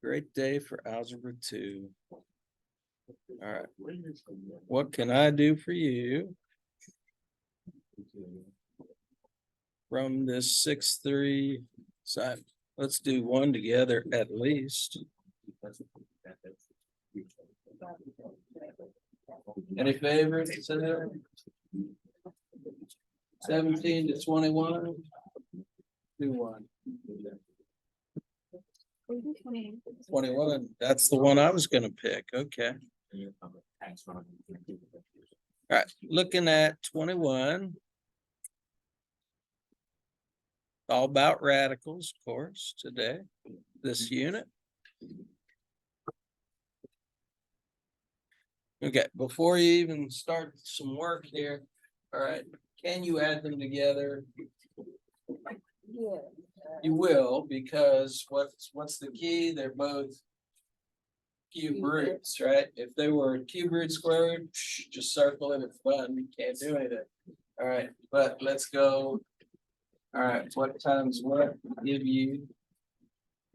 Great day for Algebra 2. All right. What can I do for you from this 6-3 side? Let's do one together at least. Any favorites? 17 to 21. Do one. 21. That's the one I was going to pick. Okay. All right. Looking at 21. All about radicals, of course, today, this unit. Okay, before you even start some work here, all right, can you add them together? Yeah. You will, because what's the key? They're both cube roots, right? If they were cube root squared, just circle it, it's done. You can't do anything. All right, but let's go. All right, what times what give you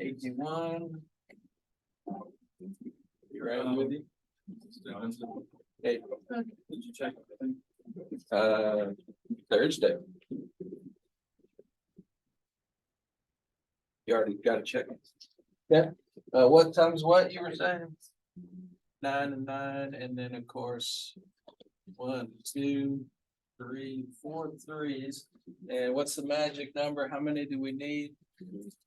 81? You ready with you? Hey, did you check? Thursday. You already got to check it. Yeah. What times what you were saying? 9 and 9, and then of course 1, 2, 3, 4 threes. And what's the magic number? How many do we need?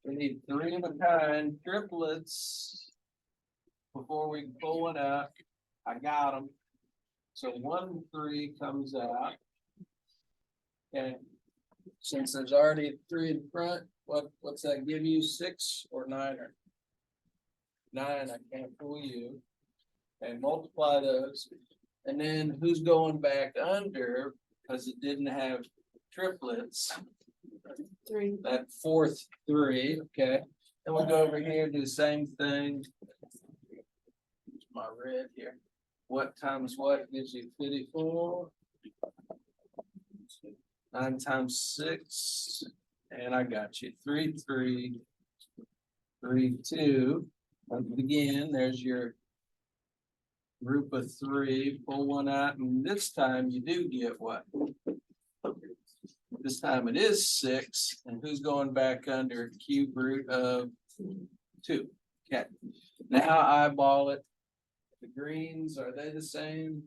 We need 3 of a kind triplets before we can pull one out. I got them. So 1 3 comes out. Okay. Since there's already 3 in front, what's that give you? 6 or 9? 9, I can't fool you. And multiply those. And then who's going back under because it didn't have triplets? 3. That 4th 3, okay. Then we'll go over here, do the same thing. Here's my red here. What times what gives you 54? 9 times 6. And I got you 3, 3, 3, 2. Once again, there's your group of 3. Pull one out, and this time you do get what? This time it is 6, and who's going back under? Cube root of 2. Okay. Now eyeball it. The greens, are they the same?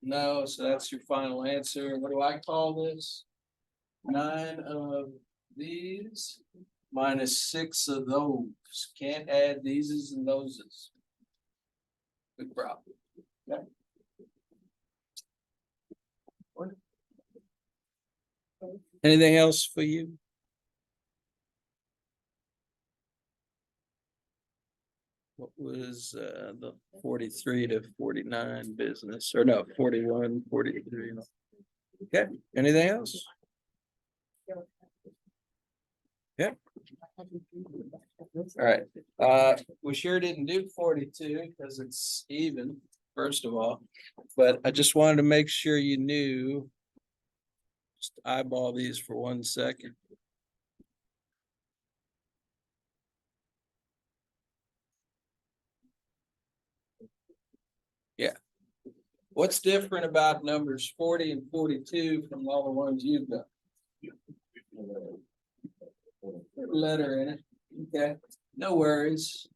No, so that's your final answer. What do I call this? 9 of these minus 6 of those. Can't add theses and thoses. Good problem. Okay. Anything else for you? What was the 43 to 49 business, or no, 41, 43? Okay, anything else? Yeah. All right. We sure didn't do 42 because it's even, first of all, but I just wanted to make sure you knew. Just eyeball these for 1 second. Yeah. What's different about numbers 40 and 42 from all the ones you've done? Letter in it. Okay, no worries.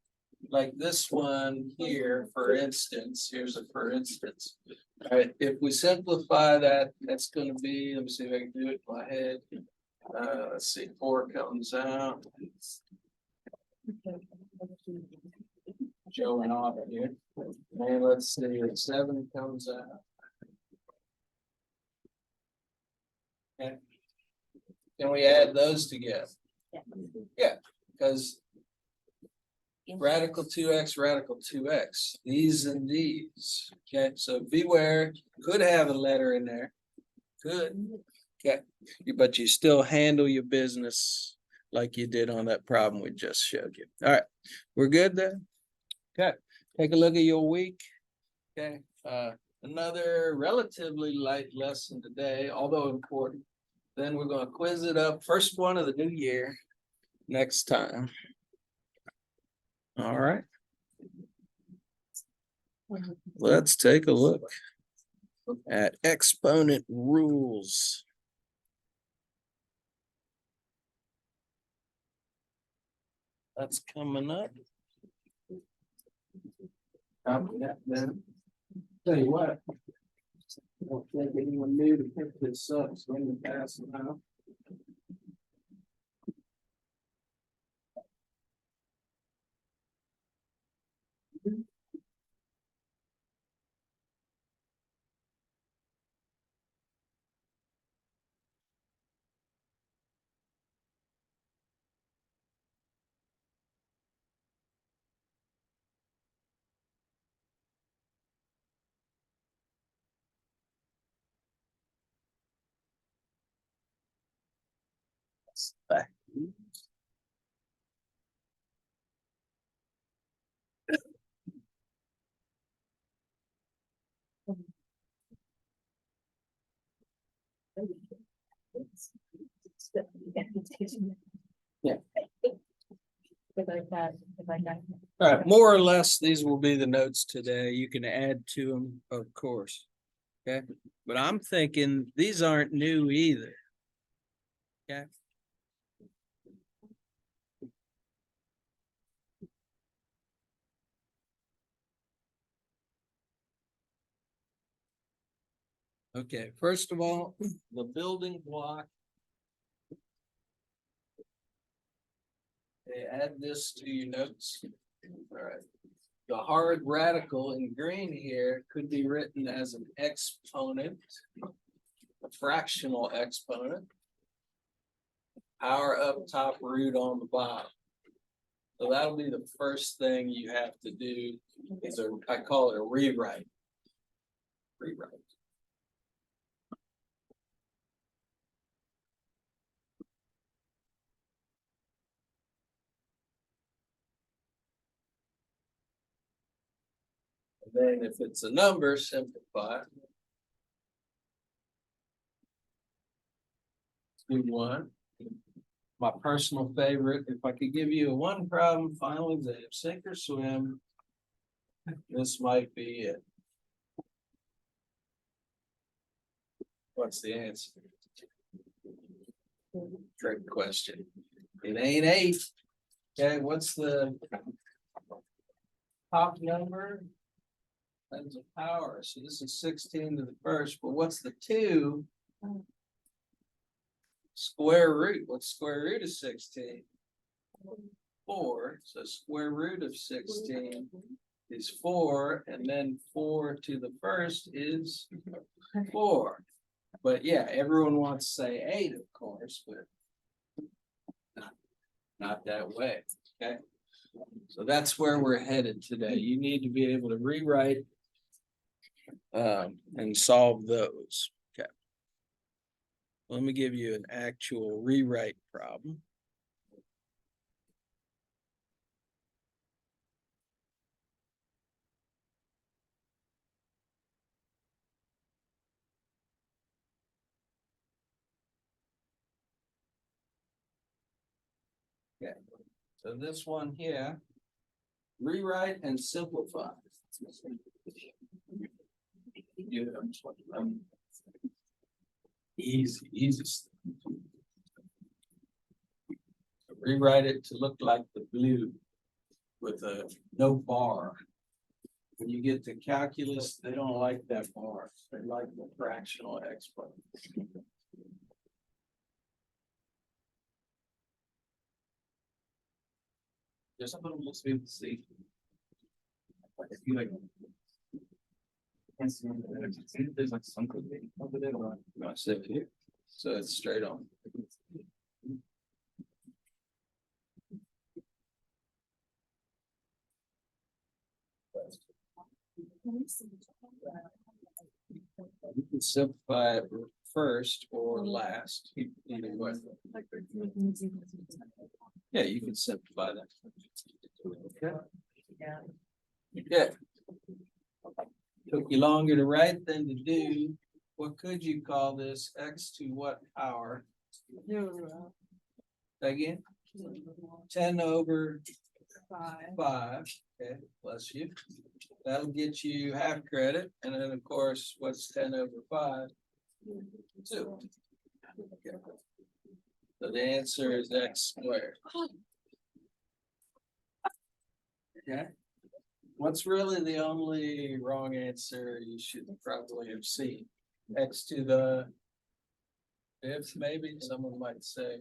Like this one here, for instance, here's a for instance. All right, if we simplify that, that's going to be, let me see if I can do it in my head. Let's see, 4 comes out. Showing off here. And let's see, 7 comes out. Okay. Can we add those together? Yeah, because radical 2x, radical 2x, these and these. Okay, so beware, could have a letter in there. Could. Okay, but you still handle your business like you did on that problem we just showed you. All right, we're good then? Okay, take a look at your week. Okay, another relatively light lesson today, although important. Then we're going to quiz it up. First one of the new year next time. All right. Let's take a look at exponent rules. That's coming up. Copy that then. Tell you what. I don't think anyone knew to pick this up, so I'm gonna pass it out. Back. Yeah. All right, more or less, these will be the notes today. You can add to them, of course. Okay, but I'm thinking these aren't new either. Okay. Okay, first of all, the building block. Okay, add this to your notes. All right. The hard radical in green here could be written as an exponent, a fractional exponent, power up top, root on the bottom. So that'll be the first thing you have to do is I call it a rewrite. Rewrite. And then if it's a number, simplify. Do one. My personal favorite, if I could give you a one problem final exam, sink or swim, this might be it. What's the answer? Trick question. It ain't 8. Okay, what's the top number? That's a power. So this is 16 to the first, but what's the 2? Square root. What's square root of 16? 4. So square root of 16 is 4, and then 4 to the first is 4. But yeah, everyone wants to say 8, of course, but not that way. Okay. So that's where we're headed today. You need to be able to rewrite and solve those. Okay. Let me give you an actual rewrite problem. Okay. So this one here, rewrite and simplify. Easy. Rewrite it to look like the blue with a no bar. When you get to calculus, they don't like that bar. They like the fractional exponent. There's something we'll be able to see. I feel like there's like something over there. You want to sit here? So it's straight on. You can simplify it first or last, either way. Yeah, you can simplify that. Okay. Yeah. Took you longer to write than to do. What could you call this? X to what power? Again? 10 over 5. Okay, bless you. That'll get you half credit, and then of course, what's 10 over 5? 2. Okay. So the answer is x squared. Okay. What's really the only wrong answer you should probably have seen? X to the fifth, maybe someone might say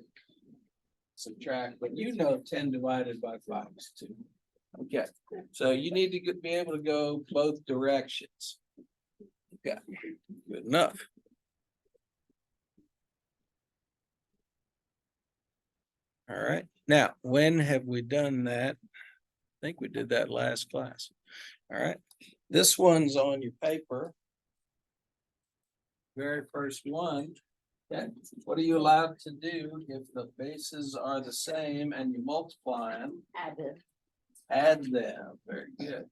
subtract, but you know 10 divided by 5 is 2. Okay, so you need to be able to go both directions. Okay, good enough. All right, now, when have we done that? I think we did that last class. All right, this one's on your paper. Very first one. Okay, what are you allowed to do if the bases are the same and you multiply them? Add them. Very good.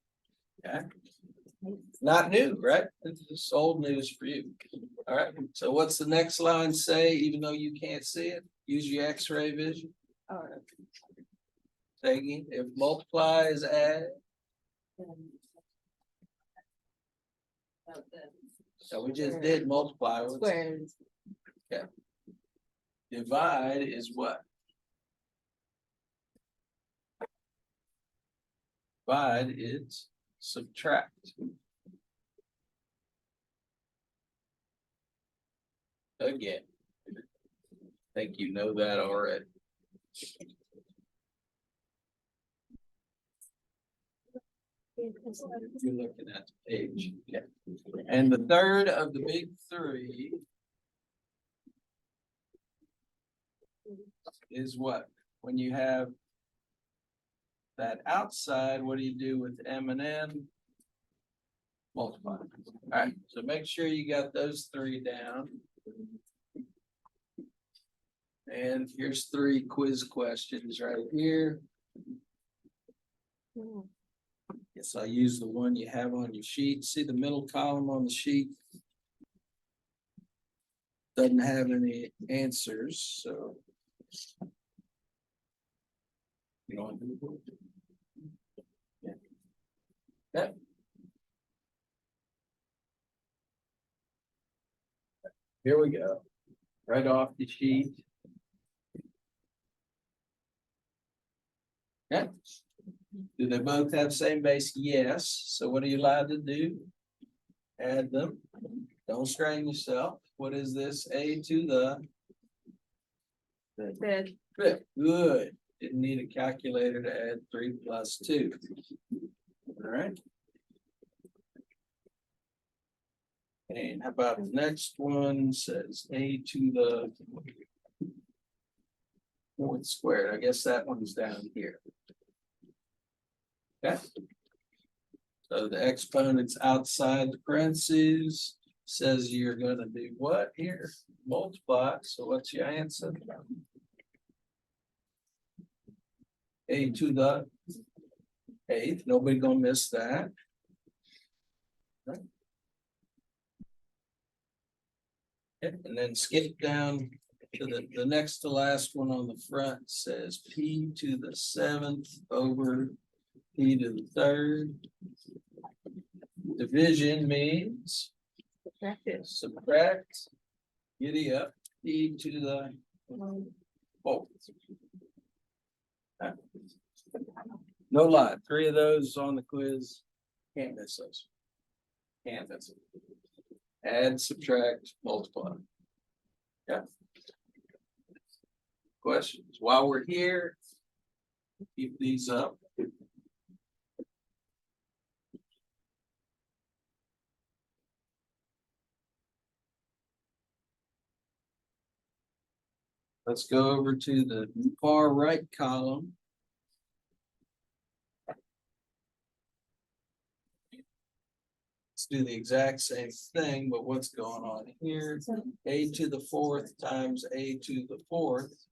Okay. Not new, right? This is old news for you. All right. So what's the next line say, even though you can't see it? Use your X-ray vision. All right. Taking, if multiply is add. So we just did multiply. Squares. Okay. Divide is what? Divide is subtract. Again. I think you know that already. You're looking at the page. Okay. And the third of the big three is what? When you have that outside, what do you do with M and N? Multiply. All right, so make sure you got those 3 down. And here's 3 quiz questions right here. Yes, I use the one you have on your sheet. See the middle column on the sheet? Doesn't have any answers, so. You don't want to do it? Yeah. Okay. Here we go. Right off the sheet. Okay. Do they both have same base? Yes. So what are you allowed to do? Add them. Don't strain yourself. What is this? A to the fifth. Good. Didn't need a calculator to add 3 plus 2. All right. And how about the next one? Says A to the 4th squared. I guess that one's down here. Okay. So the exponent's outside the parentheses. Says you're gonna do what here? Multiply. So what's your answer? A to the 8th. Nobody gonna miss that. Right. Okay. And then skip down to the next to last one on the front says P to the 7th over P to the 3rd. Division means subtract, giddy up, P to the 4th. No lie, 3 of those on the quiz. Can't miss those. Can't miss it. Add, subtract, multiply. Yeah. Questions? While we're here, keep these up. Let's go over to the far right column. Let's do the exact same thing, but what's going on here? A to the 4th times A to the 4th.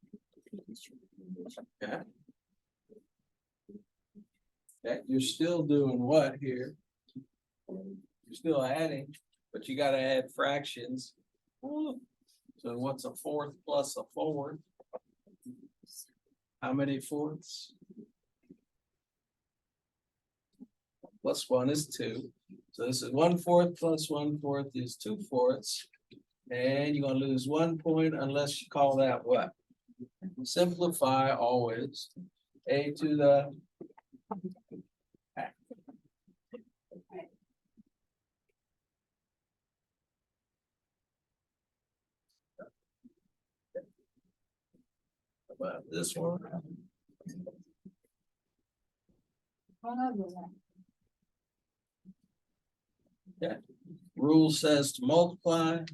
Okay. Okay, you're still doing what here? You're still adding, but you gotta add fractions. So what's a 4th plus a 4th? How many fourths? plus 1 is 2. So this is 1/4 plus 1/4 is 2/4. And you're gonna lose 1 point unless you call that what? Simplify always. A to the about this one. Yeah. Rule says to multiply.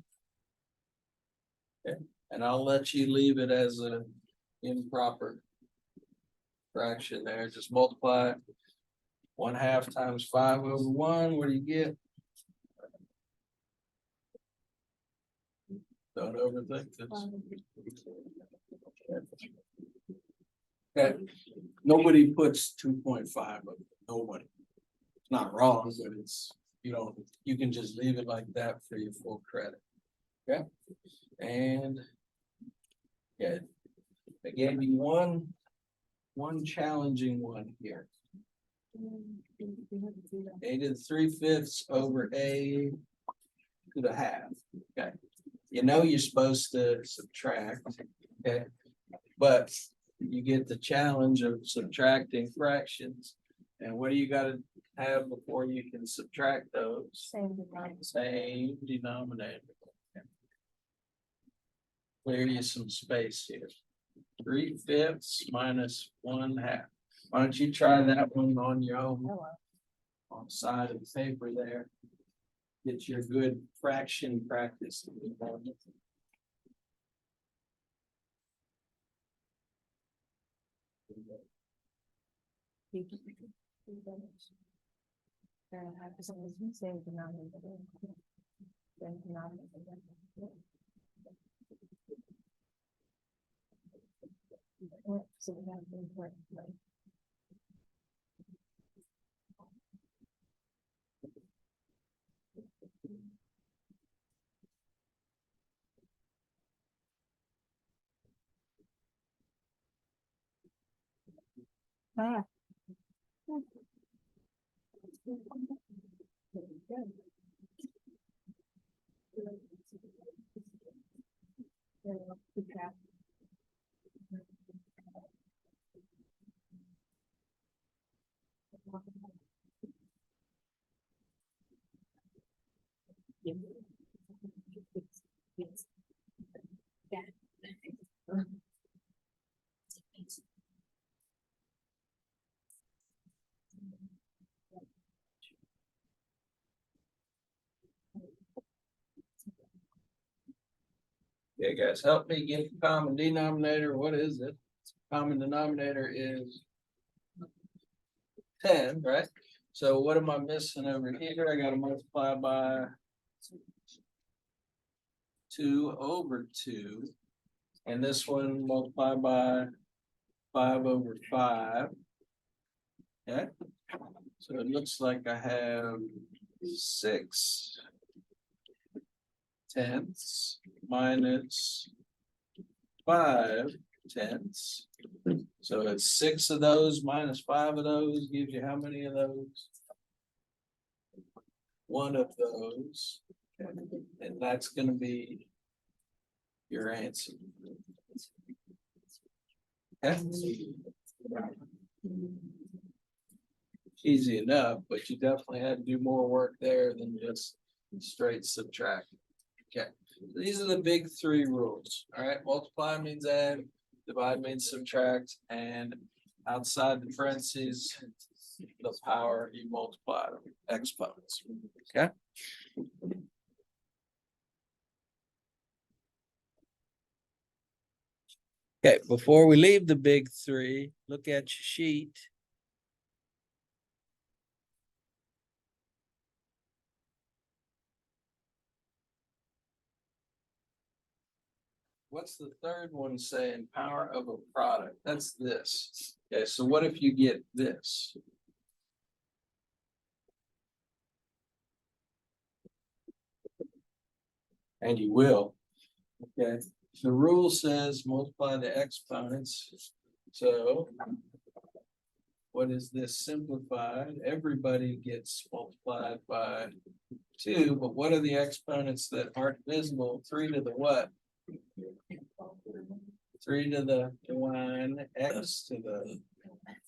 Okay. And I'll let you leave it as an improper fraction there. Just multiply 1/2 times 5/1. What do you get? Don't overthink this. Okay. Nobody puts 2.5, nobody. It's not wrong, but it's, you can just leave it like that for your full credit. Okay, and yeah, I gave you one challenging one here. A to the 3/5 over A to the half. Okay, you're supposed to subtract. Okay, but you get the challenge of subtracting fractions. And what do you gotta have before you can subtract those? Same denominator. Clear you some space here. 3/5 minus 1/2. Why don't you try that one on your own? On the side of the paper there. Get your good fraction practice. Yeah, guys, help me get the common denominator. What is it? Common denominator is 10, right? So what am I missing over here? I gotta multiply by 2/2. And this one multiply by 5/5. Okay, so it looks like I have 6/10 minus 5/10. So it's 6 of those minus 5 of those gives you how many of those? 1 of those. And that's gonna be your answer. Okay. Easy enough, but you definitely had to do more work there than just straight subtract. Okay, these are the big 3 rules. All right, multiply means add, divide means subtract, and outside the parentheses, the power you multiply them, exponents. Okay. Okay, before we leave the big 3, look at your sheet. What's the third one saying? Power of a product. That's this. Okay, so what if you get this? And you will. Okay, the rule says multiply the exponents. So what is this simplified? Everybody gets multiplied by 2, but what are the exponents that aren't visible? 3 to the what? 3 to the 1, x to the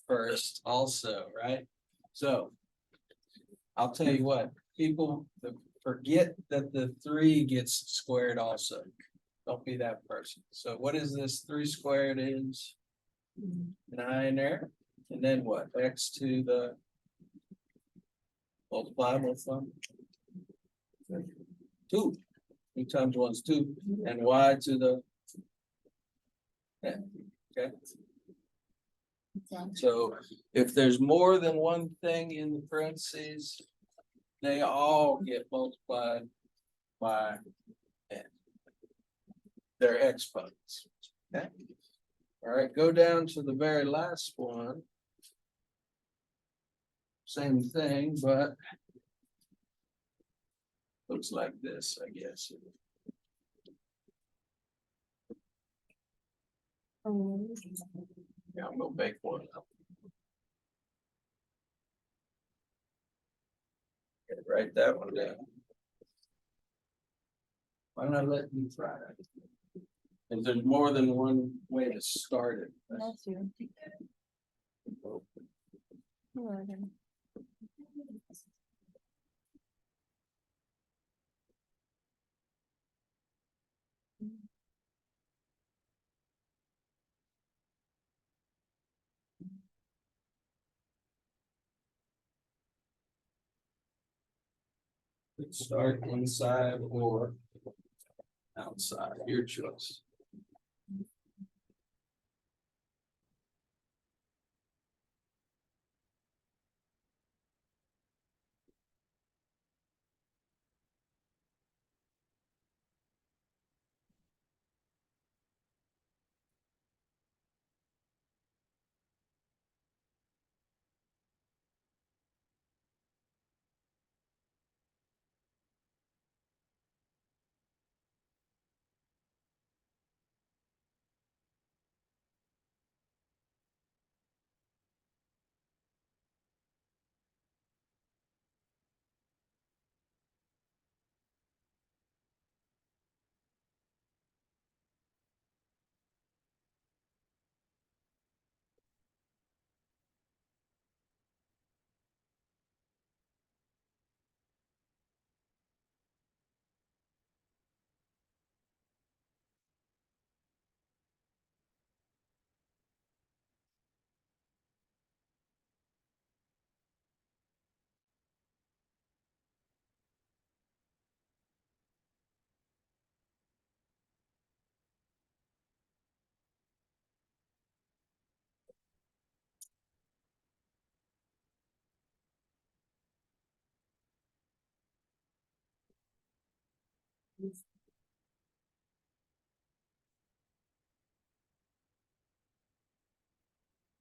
first also, right? So I'll tell you what, people forget that the 3 gets squared also. Don't be that person. So what is this? 3 squared is 9 there. And then what? X to the multiply with them. 2. 2 times 1 is 2. And y to the okay. So if there's more than one thing in the parentheses, they all get multiplied by n. Their exponents. Okay. All right, go down to the very last one. Same thing, but looks like this, I guess. Yeah, I'm gonna make one up. Okay, write that one down. Why not let you try it? If there's more than one way to start it. That's you. Start inside or outside, your choice.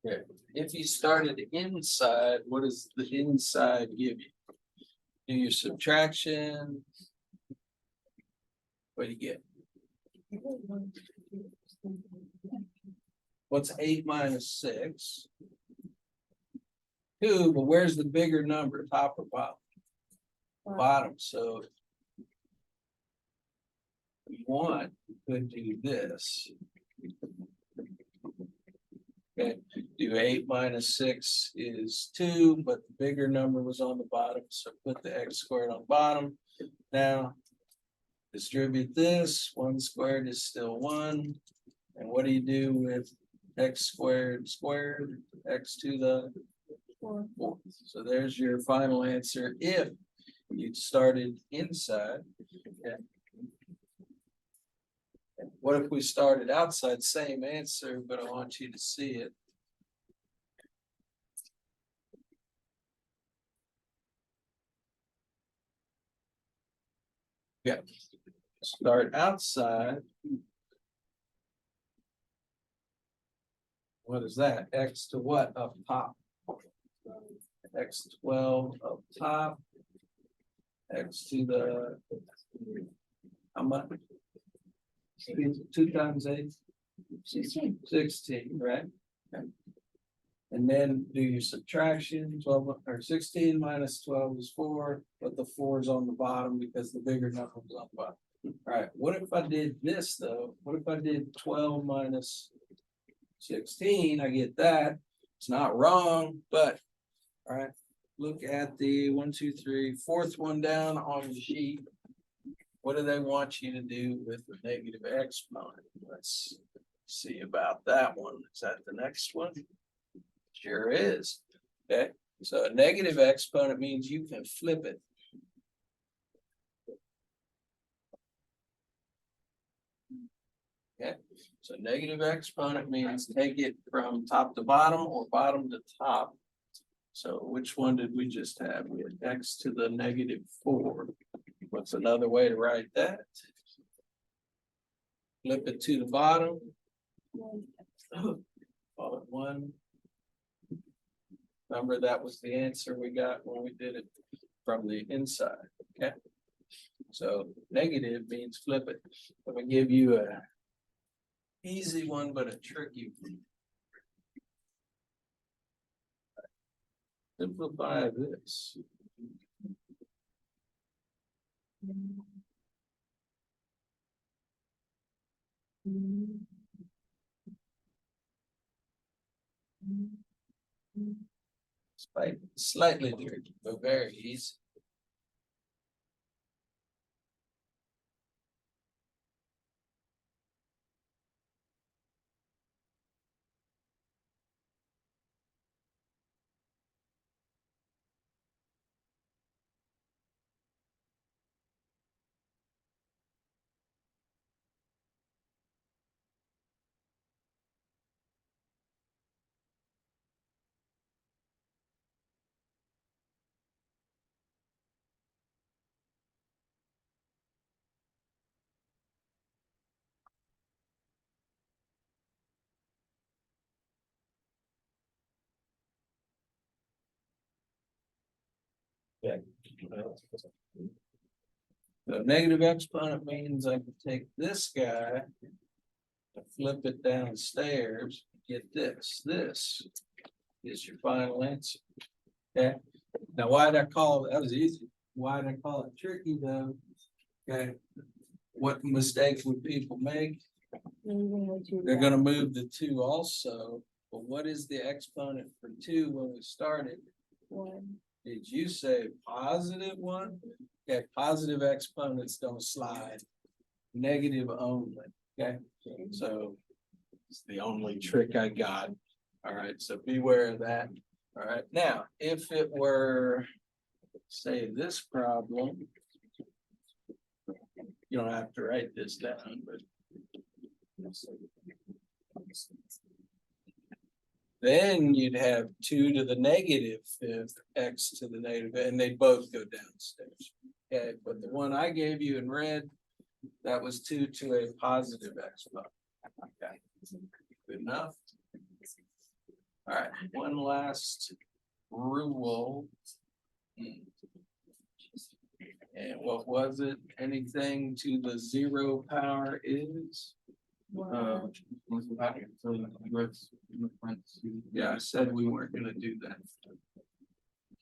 Okay. If you started inside, what does the inside give you? Do your subtraction. What do you get? What's 8 minus 6? 2, but where's the bigger number, top or bottom? Bottom, so you want to do this. Okay, do 8 minus 6 is 2, but the bigger number was on the bottom, so put the x squared on bottom. Now, distribute this, 1 squared is still 1. And what do you do with x squared squared, x to the 4th? So there's your final answer if you started inside. Okay. What if we started outside? Same answer, but I want you to see it. Yeah. Start outside. What is that? X to what up top? X 12 up top. X to the how much? 2 times 8? 16, right? Okay. And then do your subtraction, 12 or 16 minus 12 is 4, but the 4 is on the bottom because the bigger number was on the bottom. All right, what if I did this though? What if I did 12 minus 16? I get that. It's not wrong, but all right, look at the 1, 2, 3, fourth one down on the sheet. What do they want you to do with the negative exponent? Let's see about that one. Is that the next one? Sure is. Okay, so a negative exponent means you can flip it. Okay, so negative exponent means take it from top to bottom or bottom to top. So which one did we just have? We had x to the negative 4. What's another way to write that? Flip it to the bottom. Call it 1. Remember, that was the answer we got when we did it from the inside. Okay. So negative means flip it. I'm gonna give you a easy one, but a tricky one. Simplify this. Slightly tricky, but very easy. Yeah. The negative exponent means I can take this guy, flip it downstairs, get this. This is your final answer. Okay. Now, why did I call it? That was easy. Why did I call it tricky though? Okay. What mistakes would people make? They're gonna move the 2 also. But what is the exponent for 2 when we started? 1. Did you say positive 1? Okay, positive exponents don't slide. Negative only. Okay, so it's the only trick I got. All right, so beware of that. All right, now if it were, say, this problem, you don't have to write this down, but then you'd have 2 to the negative 5th, x to the negative, and they both go downstairs. Okay, but the one I gave you in red, that was 2 to a positive exponent. Okay, good enough. All right, one last rule. And what was it? Anything to the 0 power is? Yeah, I said we weren't gonna do that.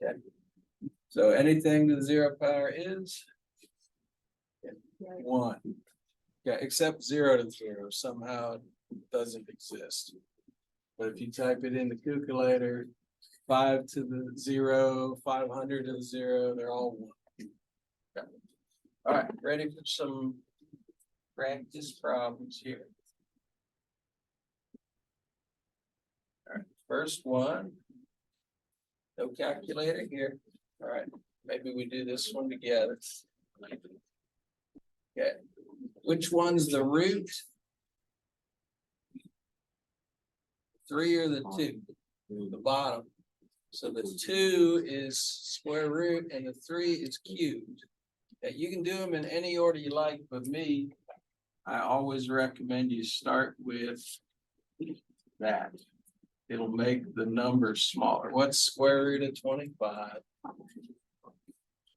Okay. So anything to the 0 power is? 1. Yeah, except 0 to 0 somehow doesn't exist. But if you type it in the calculator, 5 to the 0, 500 to the 0, they're all 1. Okay. All right, ready for some practice problems here. All right, first one. No calculator here. All right, maybe we do this one together. Okay, which one's the root? 3 or the 2? The bottom. So the 2 is square root and the 3 is cubed. Okay, you can do them in any order you like, but me, I always recommend you start with that. It'll make the numbers smaller. What's square root of 25?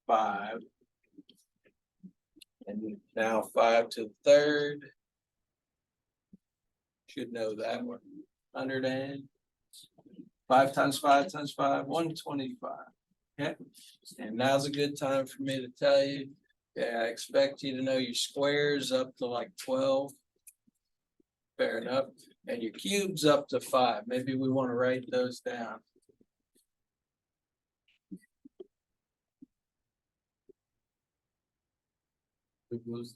5. And now 5 to the 3rd. Should know that one. 100 and 5 times 5 times 5, 125. Okay, and now's a good time for me to tell you, yeah, I expect you to know your squares up to like 12. Fair enough, and your cubes up to 5. Maybe we want to write those down. We lose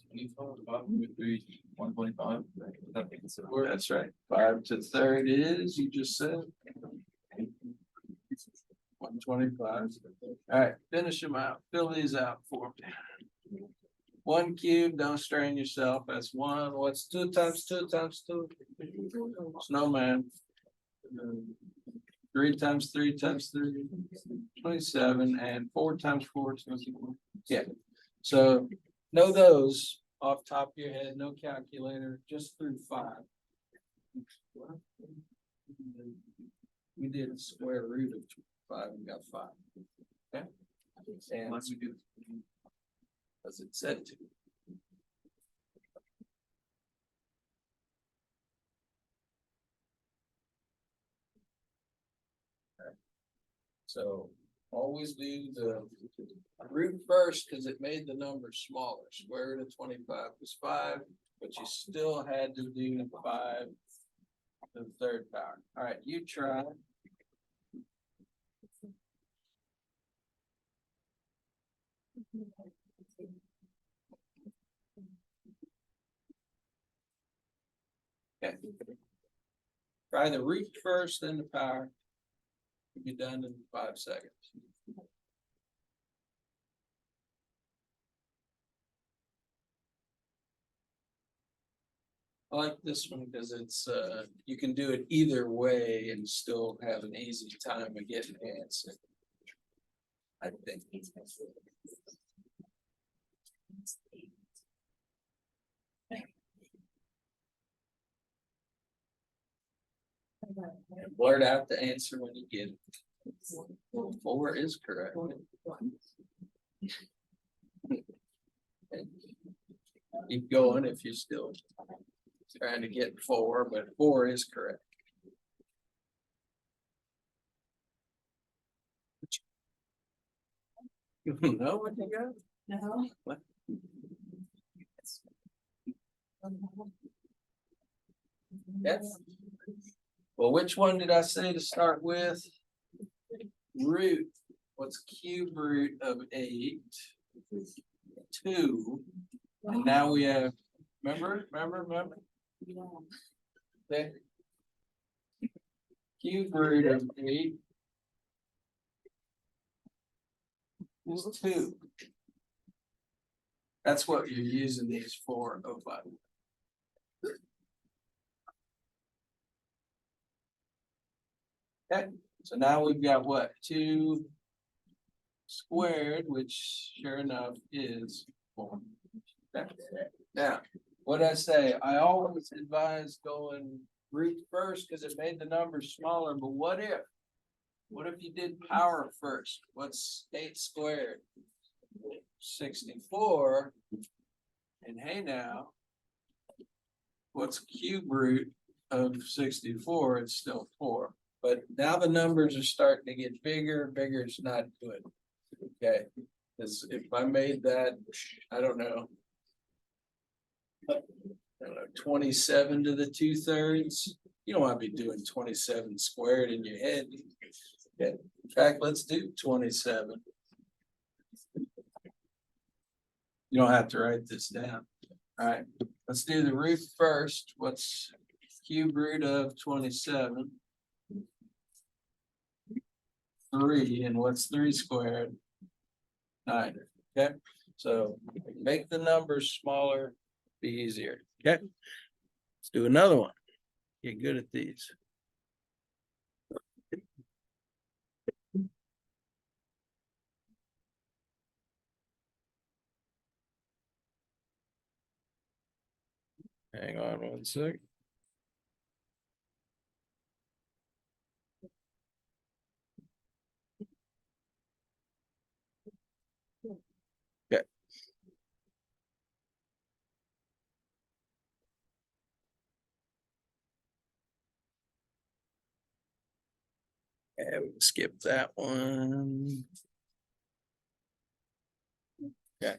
125. That's right. 5 to the third is, you just said. 125. All right, finish them out. Fill these out for me. 1 cube, don't strain yourself. That's 1. What's 2 times 2 times 2? Snowman. 3 times 3 times 3, 27, and 4 times 4, 24. Yeah, so know those off top of your head, no calculator, just through 5. We did a square root of 5 and got 5. Okay. And as it said to. So always do the root first because it made the number smaller. Square root of 25 was 5, but you still had to do 5 to the third power. All right, you try. Okay. Try the root first, then the power. You'll be done in 5 seconds. I like this one because it's you can do it either way and still have an easy time of getting the answer. I think. And blurt out the answer when you get it. 4 is correct. Keep going if you're still trying to get 4, but 4 is correct. You know what you got? No. What? Yes. Well, which one did I say to start with? Root. What's cube root of 8? 2. And now we have, remember? Okay. Cube root of 8 is 2. That's what you're using these for. Oh, but. Okay, so now we've got what? 2 squared, which sure enough is 4. Okay. Now, what I say, I always advise going root first because it made the numbers smaller, but what if you did power first? What's 8 squared? 64. And hey now, what's cube root of 64? It's still 4. But now the numbers are starting to get bigger. Bigger is not good. Okay, because if I made that, I don't know, 27 to the 2/3. You don't want to be doing 27 squared in your head. Okay. In fact, let's do 27. You don't have to write this down. All right, let's do the root first. What's cube root of 27? 3, and what's 3 squared? 9. Okay, so make the numbers smaller, be easier. Okay, let's do another one. Get good at these. Hang on 1 sec. Okay. we can skip that one. Okay.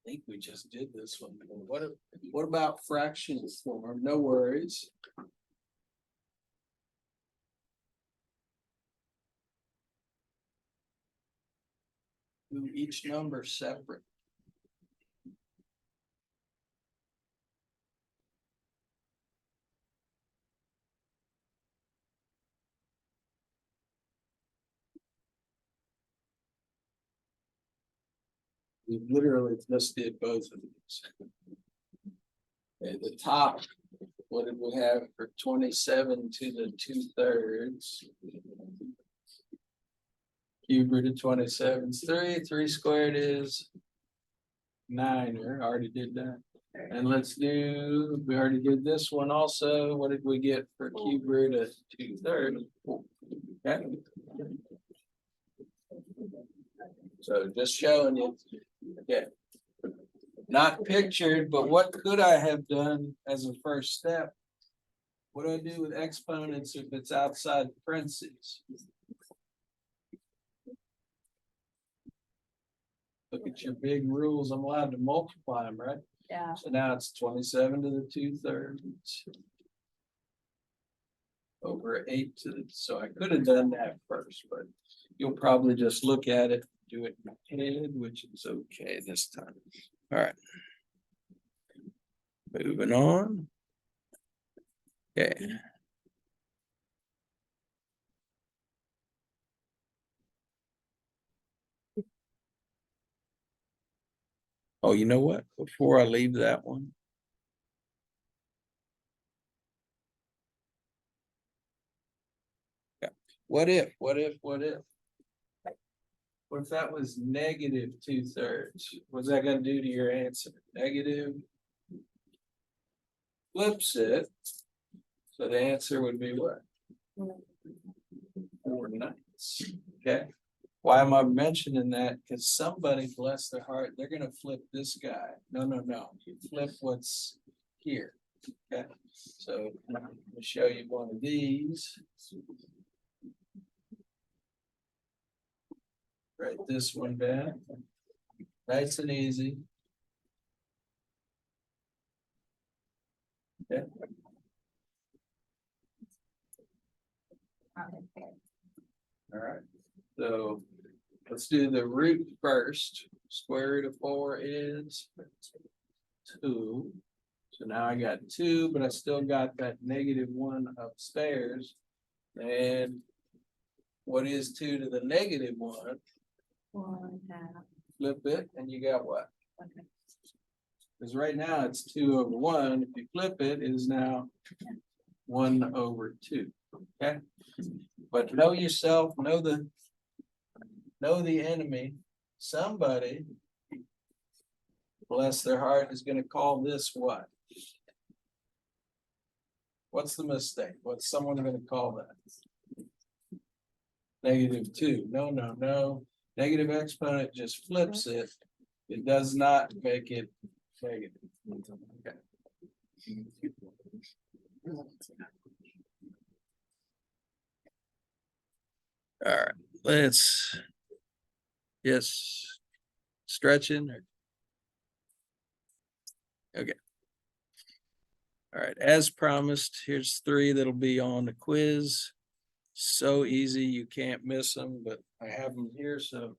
I think we just did this one. What about fractional form? No worries. Do each number separate. We literally just did both of these. At the top, what did we have for 27 to the 2/3? Cube root of 27 is 3. 3 squared is 9. I already did that. And we already did this one also. What did we get for cube root of 2/3? Okay. So just showing you. Okay. Not pictured, but what could I have done as a first step? What do I do with exponents if it's outside parentheses? Look at your big rules. I'm allowed to multiply them, right? Yeah. So now it's 27 to the 2/3 over 8 to the, so I could have done that first, but you'll probably just look at it, do it in your head, which is okay this time. All right. Moving on. Okay. Oh, you know what? Before I leave that one. Yeah. What if? What if that was negative 2/3? What's that gonna do to your answer? Negative. Flips it. So the answer would be what? 4/9. Okay. Why am I mentioning that? Because somebody, bless their heart, they're gonna flip this guy. No. You flip what's here. Okay. So I'm gonna show you one of these. Write this one down. Nice and easy. Okay. All right. So let's do the root first. Square root of 4 is 2. So now I got 2, but I still got that -1 upstairs. And what is 2 to the -1? 1/2. Flip it, and you got what? Okay. Because right now it's 2 over 1. If you flip it, it is now 1 over 2. Okay. But know yourself, know the enemy. Somebody, bless their heart, is going to call this what? What's the mistake? What's someone going to call that? -2. No. Negative exponent just flips it. It does not make it negative. Okay. All right, let's stretching. Okay. All right, as promised, here's 3 that'll be on the quiz. So easy, you can't miss them, but I have them here, so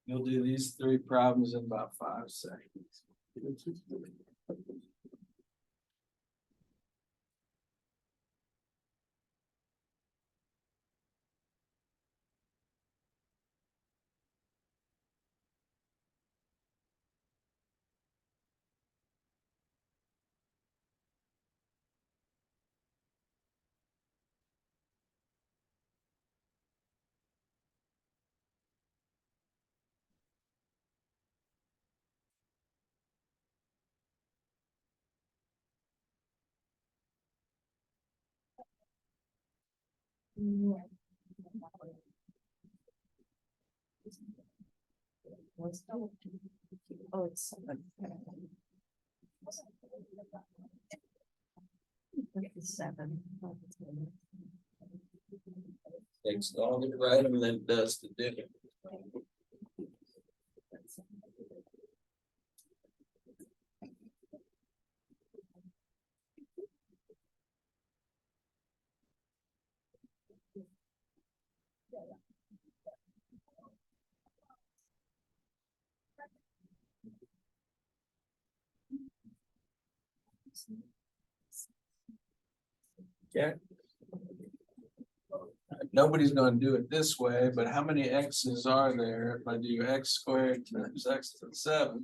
you'll do these 3 problems in about 5 seconds. Oh, it's 7. 57. Takes longer to write them than it does to do it. Okay. Nobody's gonna do it this way, but how many x's are there if I do x squared times x to the seventh?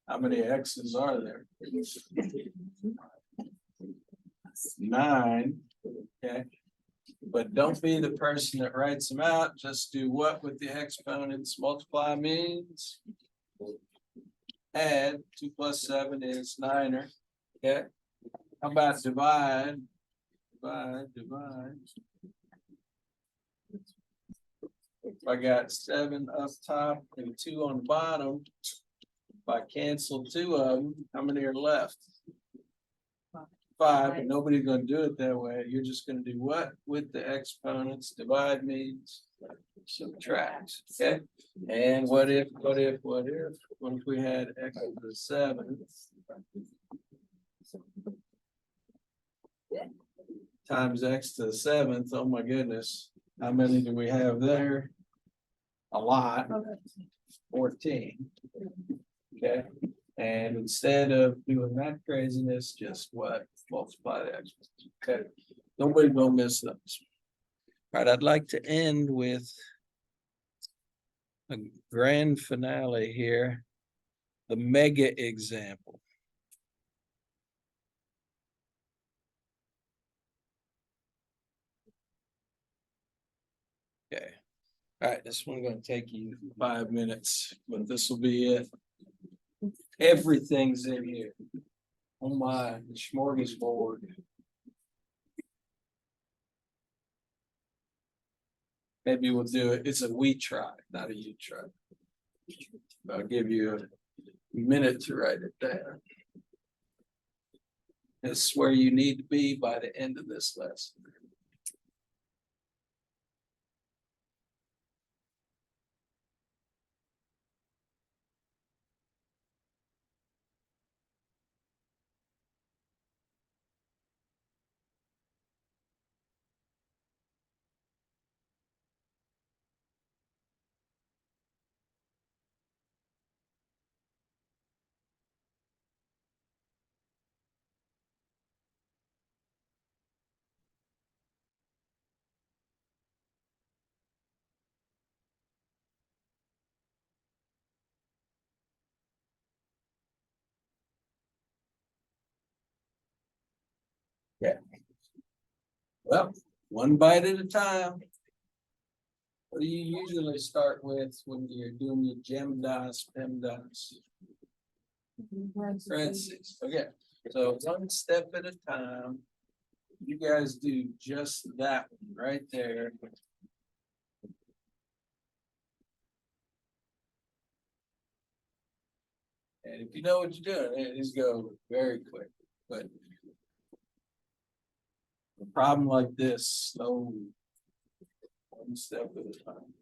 How many x's are there? 9, okay? But don't be the person that writes them out, just do what with the exponents. Multiply means add. 2 plus 7 is 9er, okay? How about divide? Divide. If I got 7 up top and 2 on the bottom, if I cancel 2 of them, how many are left? 5, but nobody's gonna do it that way. You're just gonna do what with the exponents? Divide means subtract, okay? And what if we had x to the 7 times x to the 7th? Oh my goodness, how many do we have there? A lot. 14. Okay, and instead of doing that craziness, just what? Multiply the exponents. Okay, nobody gonna miss those. All right, I'd like to end with a grand finale here, the mega example. Okay, all right, this one's gonna take you 5 minutes, but this will be it. Everything's in here. Oh my, the smorgasbord. Maybe we'll do it. It's a we try, not a you try. I'll give you a minute to write it down. It's where you need to be by the end of this lesson. Yeah. Well, one bite at a time. What do you usually start with when you're doing your PEMDAS? Parentheses. Okay, so one step at a time. You guys do just that one right there. And if you know what you're doing, it just go very quick. But a problem like this, slow, one step at a time.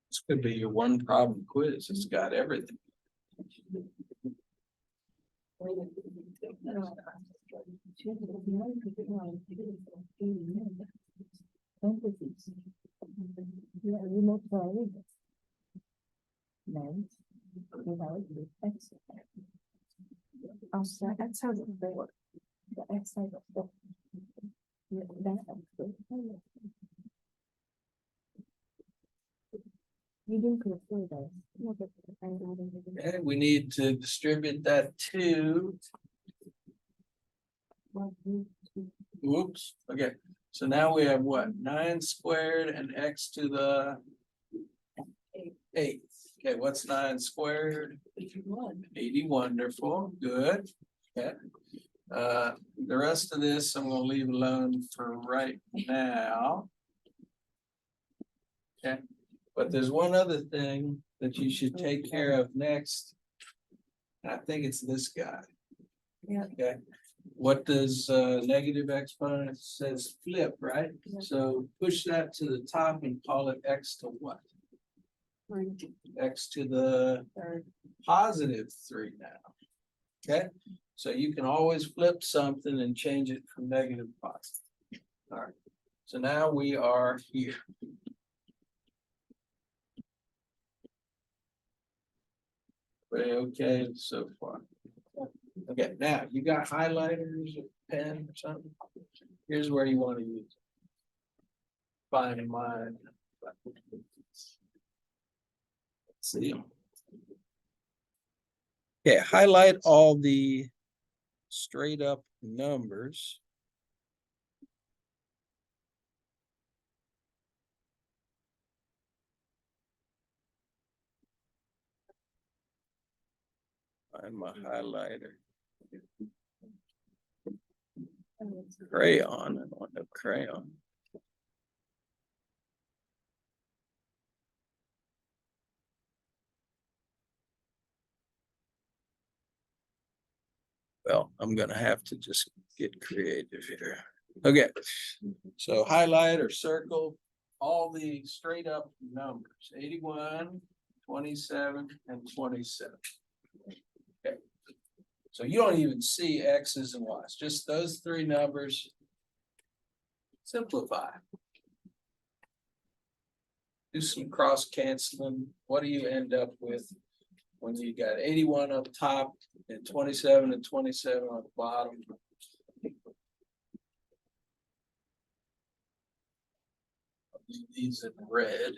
This could be your one problem quiz. It's got everything. That's how they work. The exercise of the. You didn't put a four though. Okay, we need to distribute that to, oops, okay. So now we have what, 9 squared and x to the 8th. Okay, what's 9 squared? 80, wonderful, good. Okay. The rest of this I'm gonna leave alone for right now. Okay, but there's one other thing that you should take care of next. I think it's this guy. Yeah. Okay, what does negative exponent says flip, right? Yeah. So push that to the top and call it x to what? Three, X to the third. positive 3 now. Okay, so you can always flip something and change it from negative to positive. All right, so now we are here. Very okay so far. Okay, now you got highlighters, a pen or something. Here's where you want to use it. Find mine. Let's see. Okay, highlight all the straight up numbers. Find my highlighter. Crayon, I don't have crayon. Well, I'm gonna have to just get creative here. Okay, so highlight or circle all the straight up numbers, 81, 27, and 27. Okay, so you don't even see X's and Y's, just those 3 numbers. Simplify. Do some cross canceling. What do you end up with when you got 81 up top and 27 and 27 on the bottom? These in red.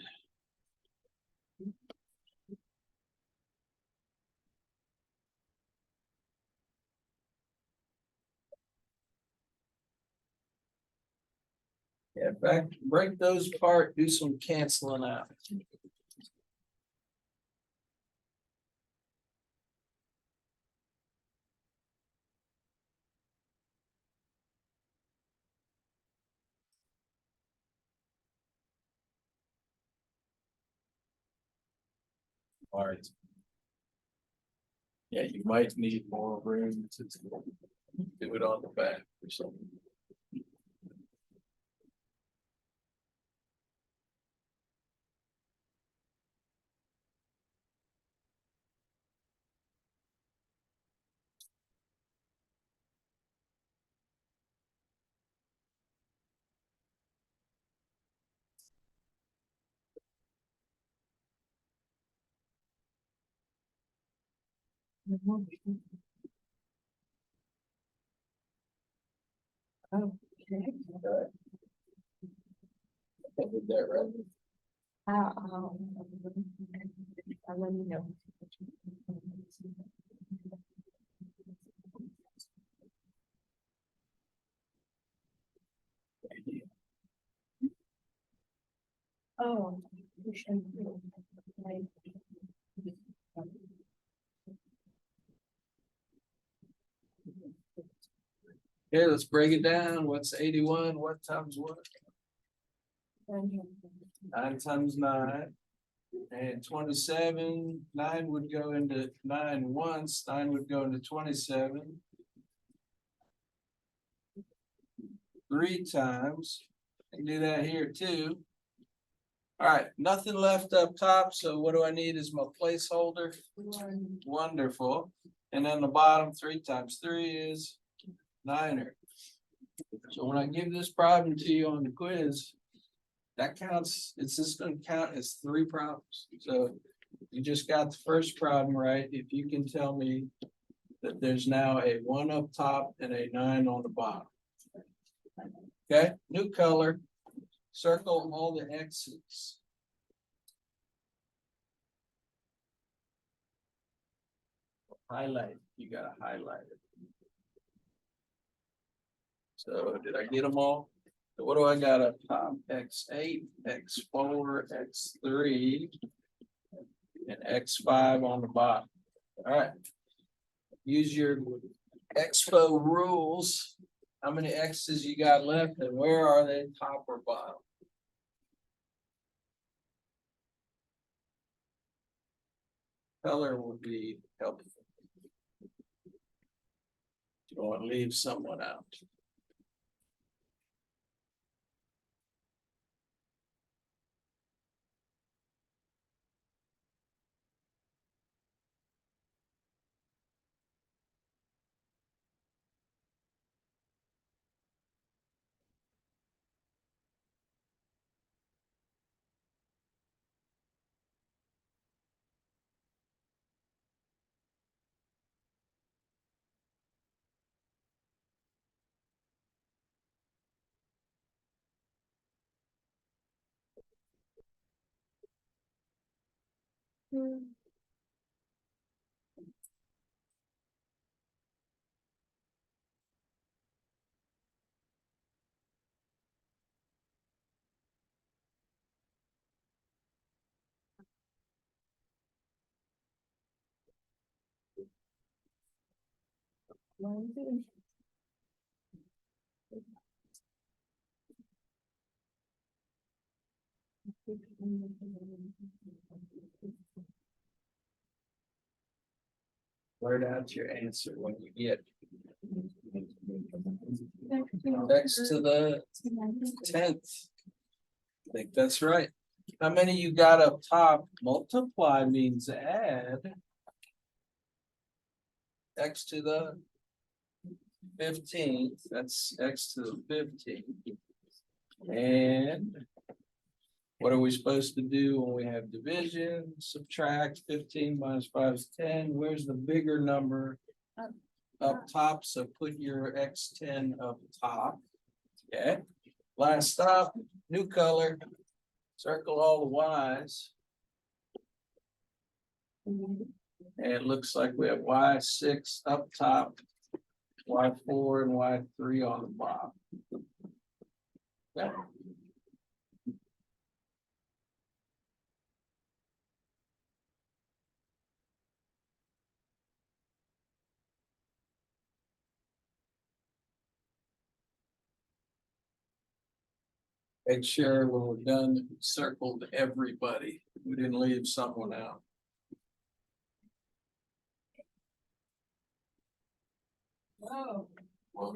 Yeah, in fact, break those apart, do some canceling out. All right. Yeah, you might need more room to do it on the back or something. Okay. I did that right. I'll let you know. Oh. we should do, like, Okay, let's break it down. What's 81? What times what? 9 times 9. And 27, 9 would go into 9 once, 9 would go into 27. 3 times. I can do that here too. All right, nothing left up top, so what do I need is my placeholder? Wonderful. And then the bottom, 3 times 3 is 9er. So when I give this problem to you on the quiz, that counts, it's just gonna count as 3 problems. So you just got the first problem right. If you can tell me that there's now a 1 up top and a 9 on the bottom. Okay, new color, circle all the X's. Highlight, you gotta highlight it. So did I get them all? So what do I got up top? X8, X4, X3, and X5 on the bottom. All right. Use your Expo rules. How many X's you got left and where are they, top or bottom? color will be helpful. You don't want to leave someone out. Write out your answer when you get X to the 10th. I think that's right. How many you got up top? Multiply means add. X to the 15th, that's X to the 15th. And what are we supposed to do when we have division? Subtract 15 minus 5 is 10. Where's the bigger number? Up top, so put your X10 up top. Okay, last stop, new color. Circle all the Y's. And it looks like we have Y6 up top, Y4 and Y3 on the bottom. Yeah. Make sure when we're done, circled everybody. We didn't leave someone out. Oh. Well,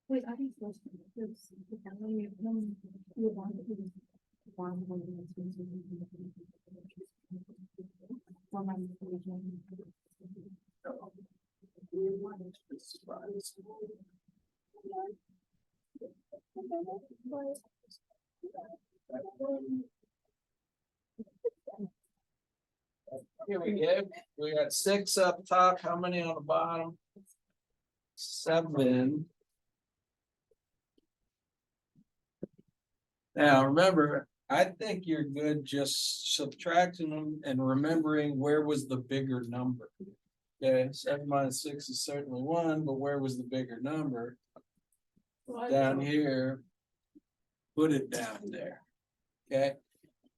Wait, I think supposed to be this. You want to do here we go. We got 6 up top. How many on the bottom? 7. Now, remember, I think you're good just subtracting them and remembering where was the bigger number. Okay, 7 minus 6 is certainly 1, but where was the bigger number? Down here, put it down there. Okay,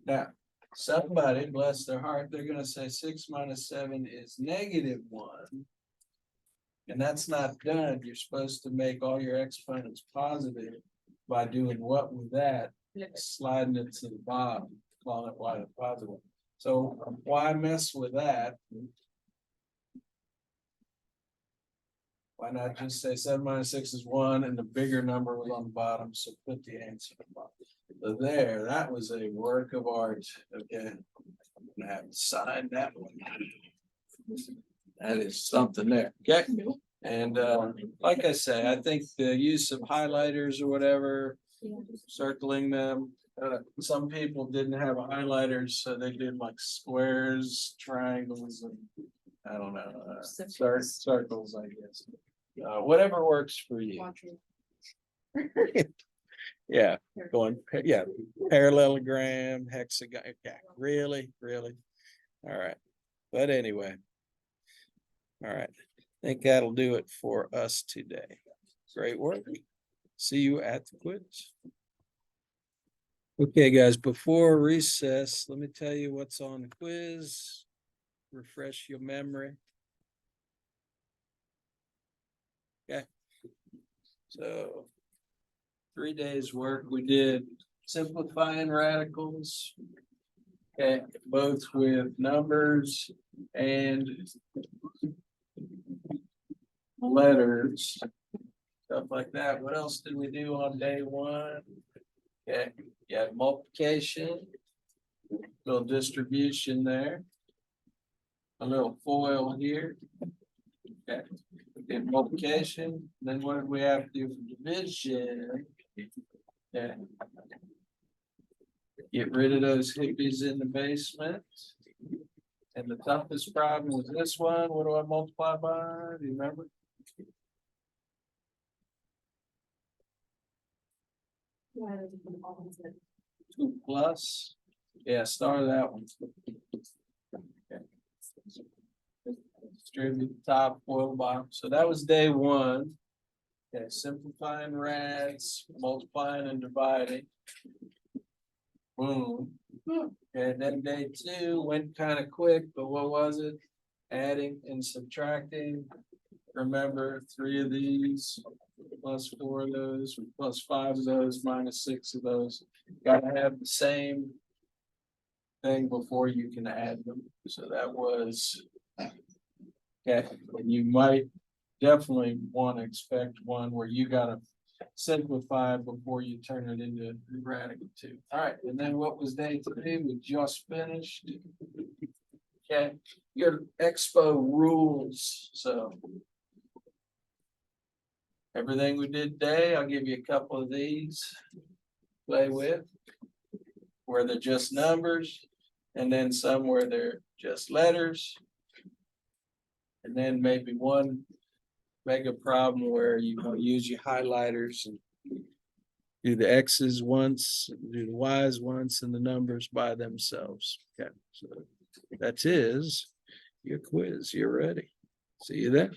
now, somebody, bless their heart, they're gonna say 6 minus 7 is -1. And that's not done. You're supposed to make all your exponents positive by doing what with that? Sliding it to the bottom, calling it y to the positive. So why mess with that? Why not just say 7 minus 6 is 1 and the bigger number was on the bottom, so put the answer on the bottom. So there, that was a work of art. Okay, I'm gonna have to sign that one. That is something there. Okay. And like I say, I think the use of highlighters or whatever, circling them. Some people didn't have highlighters, so they did like squares, triangles, and I don't know, circles, I guess. whatever works for you. Yeah, yeah, parallelogram, hexagon, yeah, really. All right, but anyway. All right, I think that'll do it for us today. Great work. See you at the quiz. Okay, guys, before recess, let me tell you what's on the quiz. Refresh your memory. Okay. So 3 days work, we did simplifying radicals. Okay, both with numbers and letters, stuff like that. What else did we do on day one? Okay, you had multiplication, little distribution there, a little FOIL here. Okay, okay, multiplication. Then what did we have to do for division? Okay. Get rid of those hippies in the basement. And the toughest problem was this one. What do I multiply by? Do you remember? Two plus. Yeah, start that one. Okay. Distribute the top, FOIL bottom. So that was day one. Okay, simplifying rads, multiplying and dividing. Boom. And then day two went kind of quick, but what was it? Adding and subtracting. Remember, 3 of these, plus 4 of those, plus 5 of those, minus 6 of those. Gotta have the same thing before you can add them. So that was, okay, and you might definitely want to expect one where you gotta simplify before you turn it into radical 2. All right, and then what was day 3? We just finished. Okay, your expo rules. So everything we did today, I'll give you a couple of these to play with, where they're just numbers, and then some where they're just letters. And then maybe one mega problem where you use your highlighters and do the X's once, do the Y's once, and the numbers by themselves. Okay, so that is your quiz. You're ready. See you then.